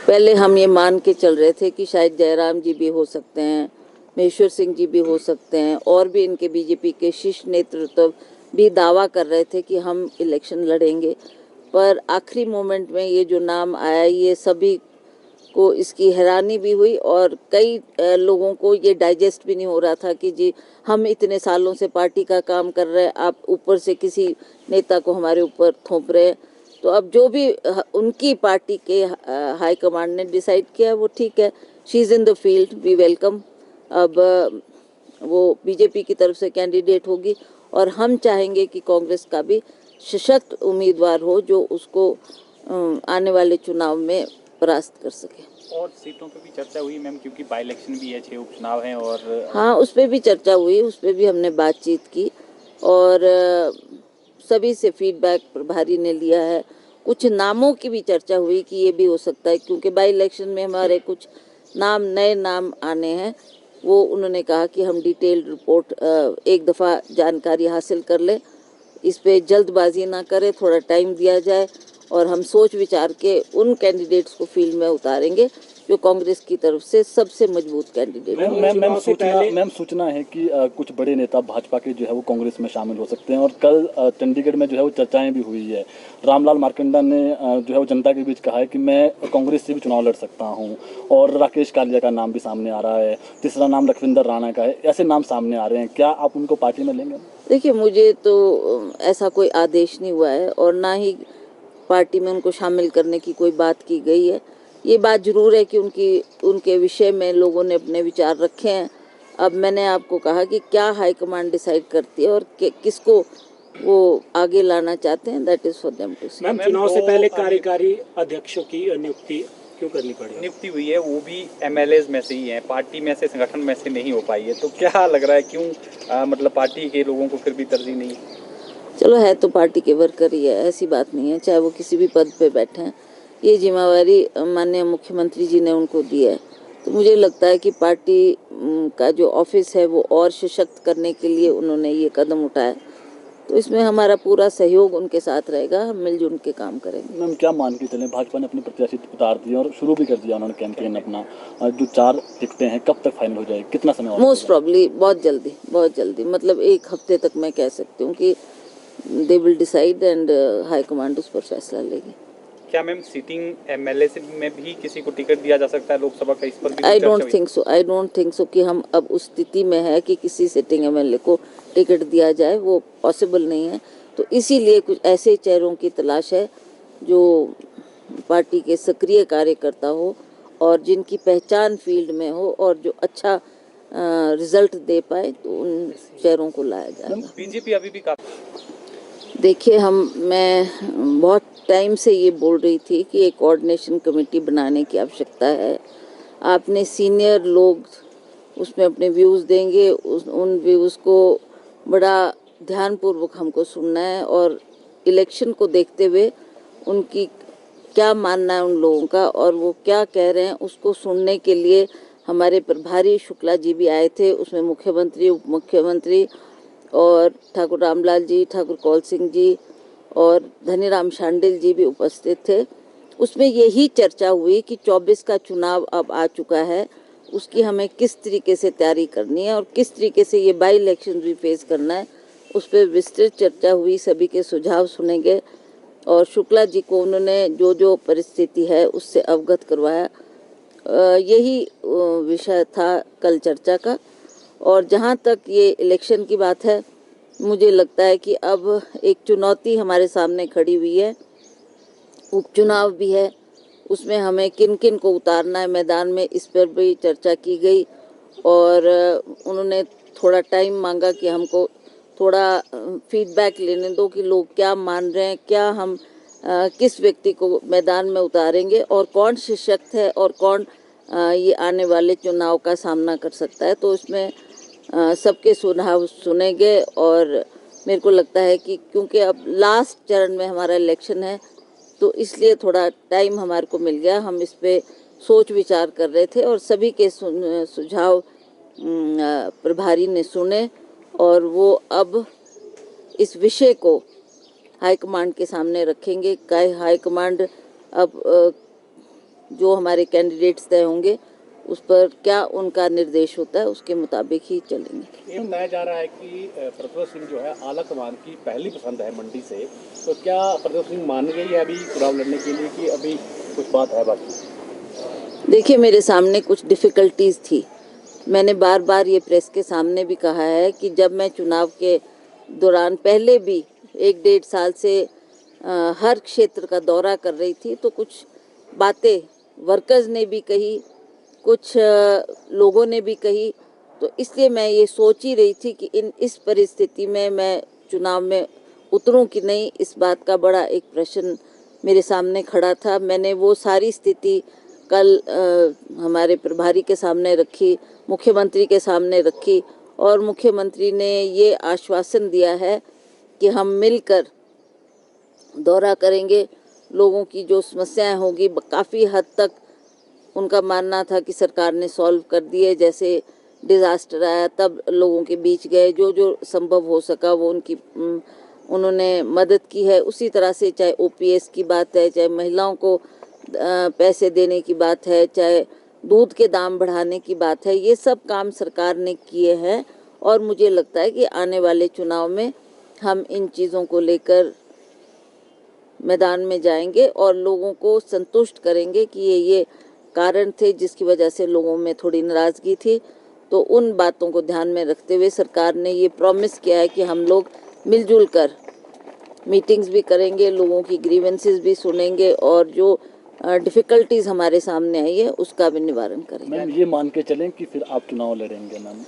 पहले हम ये मान के चल रहे थे कि शायद जयराम जी भी हो सकते हैं, महेश्वर सिंह जी भी हो सकते हैं, और भी इनके बीजेपी के शीर्ष नेतृत्व भी दावा कर रहे थे कि हम इलेक्शन लड़ेंगे। पर आखिरी मोमेंट में ये जो नाम आया, ये सभी को इसकी हैरानी भी हुई और कई लोगों को ये डाइजेस्ट भी नहीं हो रहा था कि जी हम इतने सालों से पार्टी का काम कर रहे हैं, आप ऊपर से किसी नेता को हमारे ऊपर थोप रहे हैं। तो अब जो भी उनकी पार्टी के हाई कमांड ने डिसाइड किया वो ठीक है, she is in the field, we welcome. अब वो बीजेपी की तरफ से कैंडिडेट होगी और हम चाहेंगे कि कांग्रेस का भी सशक्त उम्मीदवार हो जो उसको आने वाले चुनाव में परास्त कर सके। और सीटों पे भी चर्चा हुई मैम, क्योंकि बाई इलेक्शन भी है, 6 उपचुनाव हैं और हाँ, उस पर भी चर्चा हुई, उस पर भी हमने बातचीत की और सभी से फीडबैक प्रभारी ने लिया है। कुछ नामों की भी चर्चा हुई कि ये भी हो सकता है, क्योंकि बाई इलेक्शन में हमारे कुछ नए नाम आने हैं। वो उन्होंने कहा कि हम डिटेल्ड रिपोर्ट एक दफ़ा जानकारी हासिल कर लें, इस पे जल्दबाजी ना करें, थोड़ा टाइम दिया जाए और हम सोच विचार के उन कैंडिडेट्स को फील्ड में उतारेंगे जो कांग्रेस की तरफ से सबसे मजबूत कैंडिडेट है। मैम सूचना है कि कुछ बड़े नेता भाजपा के जो है वो कांग्रेस में शामिल हो सकते हैं और कल चंडीगढ़ में जो है वो चर्चाएं भी हुई है। रामलाल मार्कंडा ने जो है वो जनता के बीच कहा है कि मैं कांग्रेस से भी चुनाव लड़ सकता हूं, और राकेश कालिया का नाम भी सामने आ रहा है, तीसरा नाम लखविंदर राणा का है। ऐसे नाम सामने आ रहे हैं, क्या आप उनको पार्टी में लेंगे? देखिए, मुझे तो ऐसा कोई आदेश नहीं हुआ है और ना ही पार्टी में उनको शामिल करने की कोई बात की गई है। ये बात जरूर है कि उनके विषय में लोगों ने अपने विचार रखे हैं। अब मैंने आपको कहा कि क्या हाईकमांड डिसाइड करती है और किसको वो आगे लाना चाहते हैं, that is for them to see. Ma'am, चुनाव से पहले कार्यकारी अध्यक्षों की नियुक्ति क्यों करनी पड़ी? नियुक्ति हुई है, वो भी एमएलएज में से ही है, पार्टी में से, संगठन में से नहीं हो पाई है। तो क्या लग रहा है, क्यों मतलब पार्टी के लोगों को फिर भी तरजीह नहीं? चलो, है तो पार्टी के वर्कर ही है, ऐसी बात नहीं है, चाहे वो किसी भी पद पे बैठे हैं। ये जिम्मेवारी माननीय मुख्यमंत्री जी ने उनको दी है। तो मुझे लगता है कि पार्टी का जो ऑफिस है वो और सशक्त करने के लिए उन्होंने ये कदम उठाया। तो इसमें हमारा पूरा सहयोग उनके साथ रहेगा, हम मिलजुल के काम करेंगे। मैम, क्या मान के चलें, भाजपा ने अपने प्रत्याशी उतार दिए और शुरू भी कर दिया उन्होंने कैंपेन अपना, जो 4 टिकटें हैं कब तक फाइनल हो जाए, कितना समय और? मोस्ट प्रॉब्ली बहुत जल्दी, मतलब 1 हफ्ते तक मैं कह सकती हूँ कि they will decide and high command उस पर फैसला लेगी। क्या मैम सीटिंग एमएलए में भी किसी को टिकट दिया जा सकता है लोकसभा का, इस पर भी? आई डोंट थिंक सो कि हम अब उस स्थिति में है कि किसी सिटिंग एमएलए को टिकट दिया जाए, वो पॉसिबल नहीं है। तो इसीलिए कुछ ऐसे चेहरों की तलाश है जो पार्टी के सक्रिय कार्यकर्ता हो और जिनकी पहचान फील्ड में हो और जो अच्छा रिजल्ट दे पाए, तो उन चेहरों को लाया जाएगा। बीजेपी अभी भी देखिए, मैं बहुत टाइम से ये बोल रही थी कि एक कोऑर्डिनेशन कमेटी बनाने की आवश्यकता है। आपने सीनियर लोग उसमें अपने व्यूज़ देंगे, उन व्यूज़ को बड़ा ध्यानपूर्वक हमको सुनना है और इलेक्शन को देखते हुए उनकी क्या मानना है उन लोगों का और वो क्या कह रहे हैं उसको सुनने के लिए हमारे प्रभारी शुक्ला जी भी आए थे। उसमें मुख्यमंत्री, उप मुख्यमंत्री और ठाकुर रामलाल जी, ठाकुर कौल सिंह जी और धनीराम शांडिल जी भी उपस्थित थे। उसमें यही चर्चा हुई कि 24 का चुनाव अब आ चुका है, उसकी हमें किस तरीके से तैयारी करनी है और किस तरीके से ये बाई इलेक्शन भी फेस करना है, उस पर विस्तृत चर्चा हुई। सभी के सुझाव सुनेंगे और शुक्ला जी को उन्होंने जो जो परिस्थिति है उससे अवगत करवाया। यही विषय था कल चर्चा का। और जहाँ तक ये इलेक्शन की बात है, मुझे लगता है कि अब एक चुनौती हमारे सामने खड़ी हुई है, उपचुनाव भी है, उसमें हमें किन किन को उतारना है मैदान में, इस पर भी चर्चा की गई और उन्होंने थोड़ा टाइम मांगा कि हमको थोड़ा फीडबैक लेने दो कि लोग क्या मान रहे हैं, क्या हम किस व्यक्ति को मैदान में उतारेंगे और कौन सशक्त है और कौन ये आने वाले चुनाव का सामना कर सकता है। तो इसमें सबके सुझाव सुनेंगे और मेरे को लगता है कि क्योंकि अब लास्ट चरण में हमारा इलेक्शन है तो इसलिए थोड़ा टाइम हमारे को मिल गया। हम इस पे सोच विचार कर रहे थे और सभी के सुझाव प्रभारी ने सुने और वो अब इस विषय को हाईकमांड के सामने रखेंगे। हाईकमांड अब जो हमारे कैंडिडेट्स तय होंगे उस पर क्या उनका निर्देश होता है उसके मुताबिक ही चलेंगे। ये बताया जा रहा है कि प्रज्वल सिंह जो है आला कमान की पहली पसंद है मंडी से, तो क्या प्रज्वल सिंह मान गई है अभी चुनाव लड़ने के लिए कि अभी कुछ बात है बाकी? देखिए, मेरे सामने कुछ डिफ़िकल्टीज़ थी। मैंने बार बार ये प्रेस के सामने भी कहा है कि जब मैं चुनाव के दौरान पहले भी 1-1.5 साल से हर क्षेत्र का दौरा कर रही थी, तो कुछ बातें वर्कर्स ने भी कही, कुछ लोगों ने भी कही, तो इसलिए मैं ये सोच ही रही थी कि इस परिस्थिति में मैं चुनाव में उतरूं कि नहीं, इस बात का बड़ा एक प्रश्न मेरे सामने खड़ा था। मैंने वो सारी स्थिति कल हमारे प्रभारी के सामने रखी, मुख्यमंत्री के सामने रखी, और मुख्यमंत्री ने ये आश्वासन दिया है कि हम मिलकर दौरा करेंगे। लोगों की जो समस्याएं होंगी काफ़ी हद तक उनका मानना था कि सरकार ने सॉल्व कर दिए। जैसे डिज़ास्टर आया तब लोगों के बीच गए, जो जो संभव हो सका वो उन्होंने मदद की है। उसी तरह से चाहे ओपीएस की बात है, चाहे महिलाओं को पैसे देने की बात है, चाहे दूध के दाम बढ़ाने की बात है, ये सब काम सरकार ने किए हैं। और मुझे लगता है कि आने वाले चुनाव में हम इन चीज़ों को लेकर मैदान में जाएंगे और लोगों को संतुष्ट करेंगे कि ये कारण थे जिसकी वजह से लोगों में थोड़ी नाराज़गी थी। तो उन बातों को ध्यान में रखते हुए सरकार ने ये प्रॉमिस किया है कि हम लोग मिलजुल कर मीटिंग्स भी करेंगे, लोगों की ग्रीवेंसेस भी सुनेंगे और जो डिफ़िकल्टीज़ हमारे सामने आई है उसका भी निवारण करेंगे। मैम, ये मान के चलें कि फिर आप चुनाव लड़ेंगे मैम?